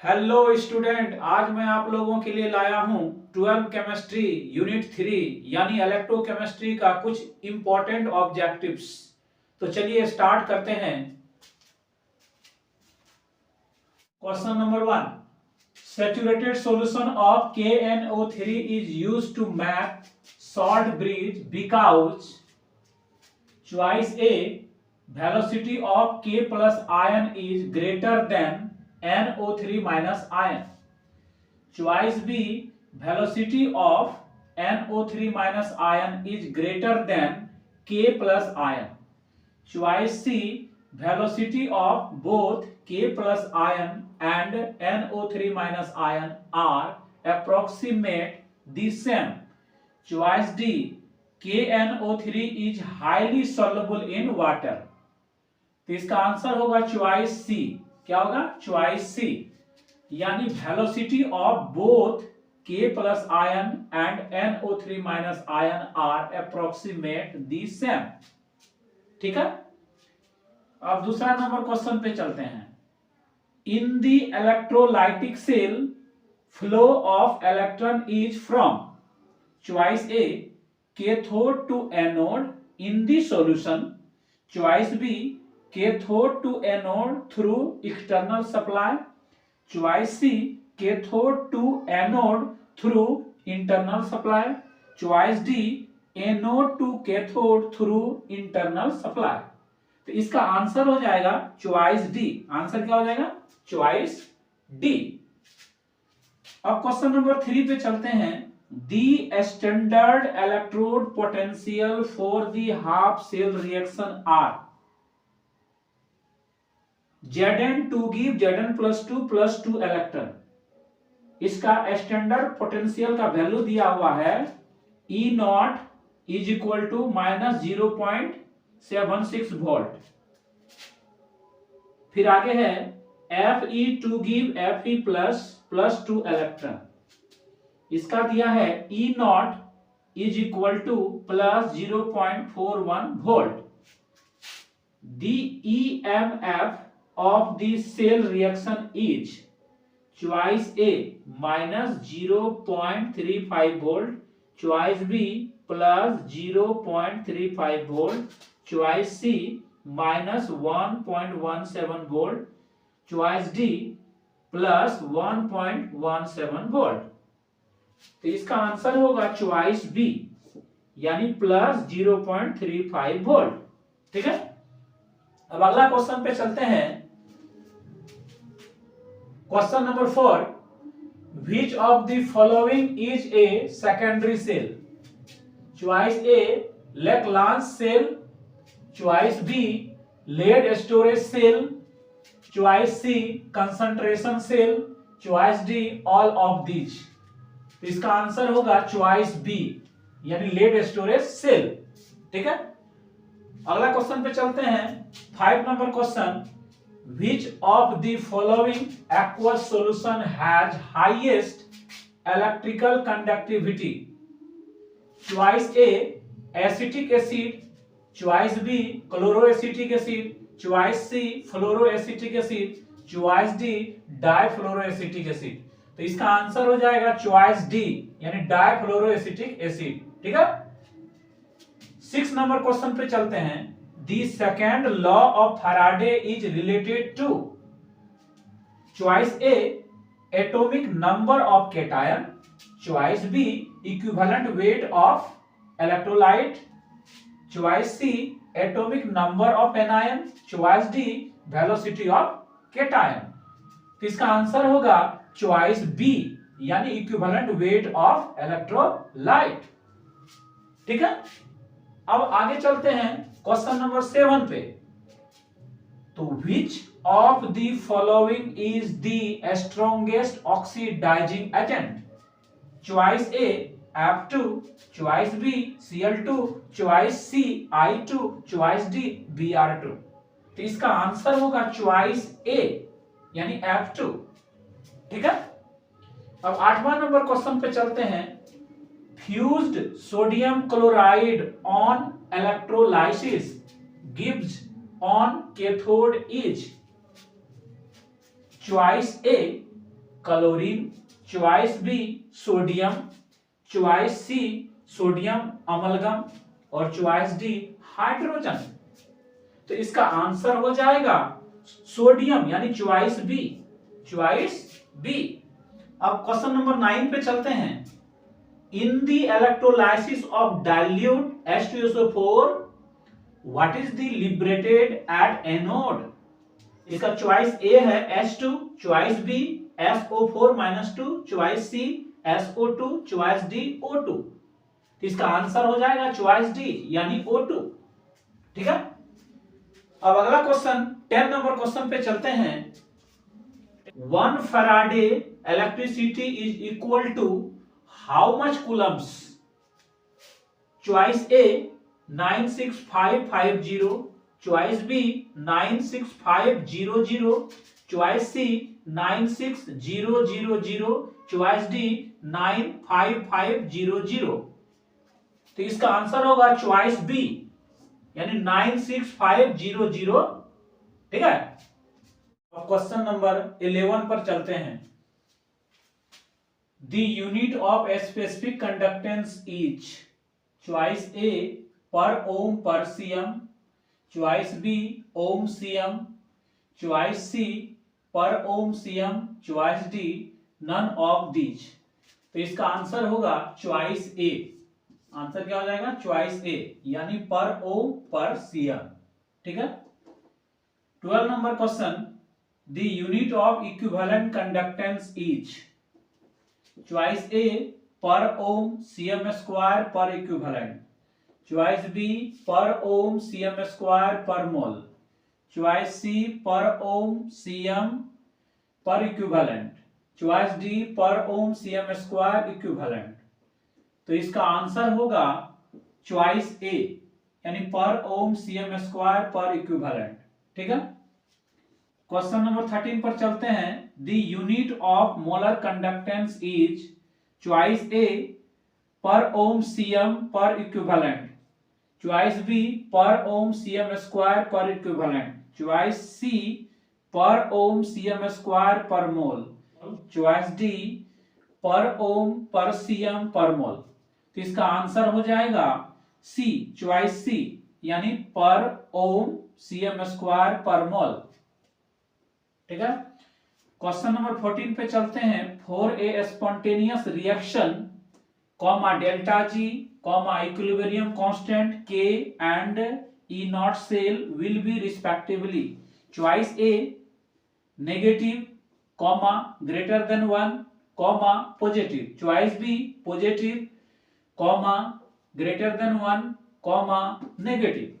Hello student, आज मैं आप लोगों के लिए लाया हूं 12 केमिस्ट्री यूनिट 3 यानी इलेक्ट्रोकेमिस्ट्री का कुछ इंपॉर्टेंट ऑब्जेक्टिव्स। तो चलिए स्टार्ट करते हैं। Question number 1, saturated solution of KNO3 is used to make salt bridge because choice a velocity of K plus ion is greater than NO3 minus ion. Choice B, velocity of NO3 minus ion is greater than K plus ion. Choice C, velocity of both K plus ion and NO3 minus ion are approximate the same. Choice D, KNO3 is highly soluble in water. तो इसका answer होगा choice सी। क्या होगा? Choice c, यानी velocity of both K plus ion and NO3 minus ion are approximate the same. ठीक है, अब दूसरा नंबर क्वेश्चन पे चलते हैं। In the electrolytic cell flow of electron is from choice a cathode to anode in the solution, choice b cathode to anode through external supply, choice C cathode to anode through internal supply, choice D anode to cathode through internal supply। तो इसका answer हो जाएगा choice D. Answer क्या हो जाएगा? Choice d. अब question number 3 पे चलते हैं। The standard electrode potential for the half cell reaction are Zn to give Zn plus 2 electron. इसका स्टैंडर्ड पोटेंशियल का वैल्यू दिया हुआ है E nought is equal to -0.76 volt. फिर आगे है Fe to give Fe plus 2 electron. इसका दिया है E nought is equal to +0.41 volt. The EMF of the cell reaction is choice A -0.35 volt, choice B +0.35 volt, choice C -1.17 volt, choice D +1.17 volt। तो इसका answer होगा choice B, यानी +0.35 volt. ठीक है, अब अगला क्वेश्चन पे चलते हैं। Question number 4, which of the following is a secondary cell? Choice A Leclanche cell, choice B lead storage cell, choice C concentration cell, choice D all of these. तो इसका आंसर होगा चॉइस बी, यानी lead storage cell. ठीक है, अगला question पे चलते हैं। 5 number question, which of the following aqueous solution has highest electrical conductivity? Choice A acetic acid, choice B chloroacetic acid, choice C fluoroacetic acid, choice D difluoroacetic acid। तो इसका answer हो जाएगा चॉइस डी, यानी डाइफ्लोरोएसिटिक acid. ठीक है, 6 number question पे चलते हैं। The second law of Faraday is related to choice A atomic number of cation, choice B equivalent weight of electrolyte, choice C atomic number of anion, choice D velocity of cation। तो इसका answer होगा choice B, यानी equivalent weight of electrolyte. ठीक है, अब आगे चलते हैं क्वेश्चन नंबर 7 पे। तो which of the following is the strongest oxidising agent? Choice a F2, choice b Cl2, choice c I2, choice d Br2। तो इसका आंसर होगा चॉइस ए, यानी F2। ठीक है, अब 8वां नंबर क्वेश्चन पे चलते हैं। Fused sodium chloride on electrolysis gives on cathode is choice A chlorine, choice B sodium, choice C sodium amalgam और चॉइस डी हाइड्रोजन। तो इसका आंसर हो जाएगा सोडियम यानी चॉइस बी, चॉइस बी। अब क्वेश्चन नंबर 9 पे चलते हैं। In the electrolysis of dilute H2SO4 what is the liberated at anode? इसका चॉइस ए है H2, choice B SO4-2, choice C SO2, choice D O2। इसका answer हो जाएगा choice D यानी O2। ठीक है। अब अगला क्वेश्चन 10 नंबर क्वेश्चन पे चलते हैं। 1 faraday electricity is equal to how much coulombs? Choice a 96550, choice b 96500, choice c 96000, choice d 95500। तो इसका आंसर होगा चॉइस बी यानी 96500। ठीक है। अब क्वेश्चन नंबर 11 पर चलते हैं। The unit of a specific conductance is choice A per ohm per CM, choice B ohm CM, choice C per ohm CM, choice D none of these. तो इसका answer होगा चॉइस ए। Answer क्या हो जाएगा? Choice A यानी per ohm per CM. ठीक है। 12 नंबर question. The unit of equivalent conductance is choice A per ohm CM square per equivalent, choice B per ohm CM square per mole, choice C per ohm CM per equivalent, choice D per ohm CM square equivalent. तो इसका answer होगा choice A यानी per ohm CM square per equivalent. ठीक है। Question number 13 पर चलते हैं। The unit of molar conductance is choice A per ohm CM per equivalent, choice B per ohm CM square per equivalent, choice C per ohm CM square per mole, choice D per ohm per CM पर मोल। तो इसका answer हो जाएगा सी, choice c यानी per ohm CM square per मोल। ठीक है। Question number 14 पे चलते हैं। For a spontaneous reaction comma delta G comma equilibrium constant K and E naught cell will be respectively choice A negative comma greater than 1 comma positive, choice B positive comma greater than 1 comma negative,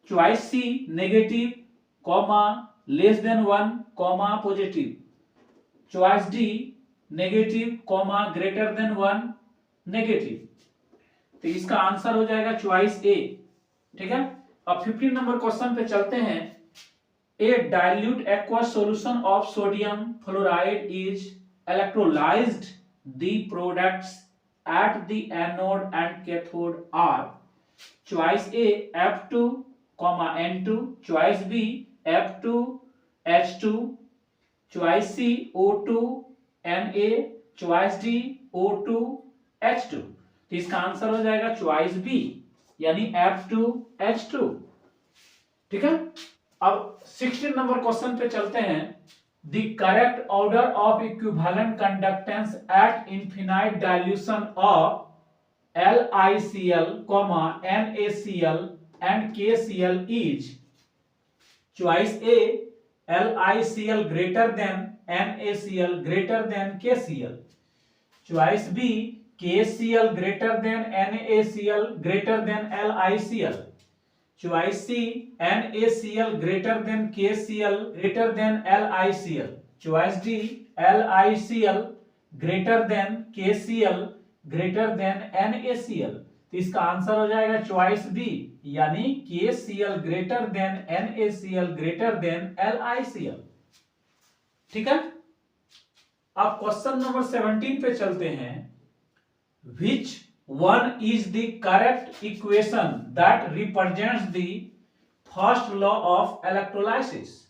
choice C negative comma less than 1 comma positive, choice D negative comma greater than 1 negative. तो इसका answer हो जाएगा choice ए। ठीक है। अब 15 number question पे चलते हैं। A dilute aqueous solution of sodium fluoride is electrolysed, the products at the anode and cathode are choice A F2, N2, choice B F2H2, choice C O2 Na, choice D O2H2। तो इसका answer हो जाएगा choice B यानी F2H2। ठीक है। अब 16 number question पे चलते हैं। The correct order of equivalent conductance at infinite dilution of LiCl, NaCl and KCl is choice A LiCl greater than NaCl greater than KCl, choice B KCl greater than NaCl greater than LiCl, choice C NaCl greater than KCl greater than LiCl, choice D LiCl greater than KCl greater than NaCl। तो इसका answer हो जाएगा choice B यानी KCl greater than NaCl greater than LiCl। ठीक है। अब question number 17 पे चलते हैं। Which one is the correct equation that represents the first law of electrolysis?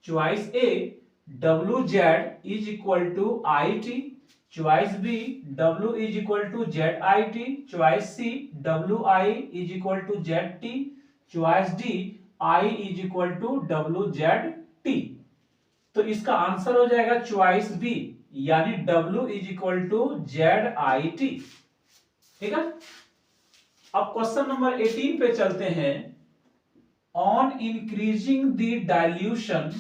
Choice A WZ is equal to IT. Choice B, W is equal to ZIT. Choice C, WI is equal to ZT. Choice D, I is equal to WZT. तो इसका answer हो जाएगा choice B, यानी W is equal to ZIT। ठीक है, अब question number 18 पे चलते हैं। On increasing the dilution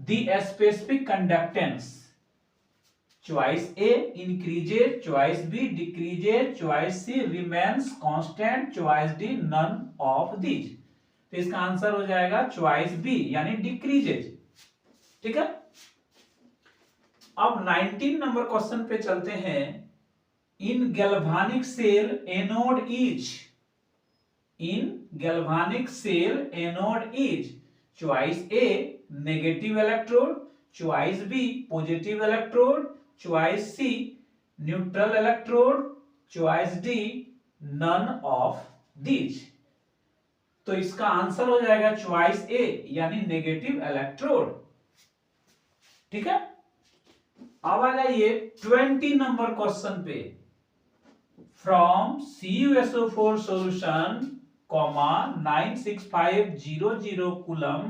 the specific conductance, choice a increases, choice b decreases, choice c remains constant, choice D none of these. तो इसका answer हो जाएगा चॉइस बी, यानी डिक्रीजेज। ठीक है, अब 19 नंबर क्वेश्चन पे चलते हैं। In galvanic cell anode is, in galvanic cell anode is, choice A negative electrode, choice B positive electrode, choice C neutral electrode, choice D none of these. तो इसका answer हो जाएगा चॉइस ए, यानी negative electrode. ठीक है, अब आ जाइए 20 नंबर क्वेश्चन पे। From CuSO4 solution, 96500 coulomb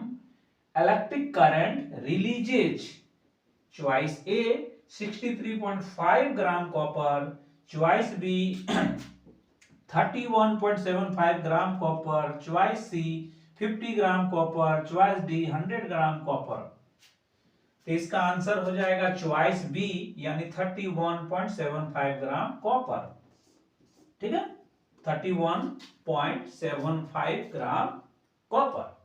electric current releases, choice a 63.5 gram copper, choice b 31.75 gram copper, choice c 50 gram copper, choice d 100 gram copper. तो इसका आंसर हो जाएगा चॉइस बी, यानी 31.75 ग्राम कॉपर। ठीक है, 31.75 ग्राम कॉपर।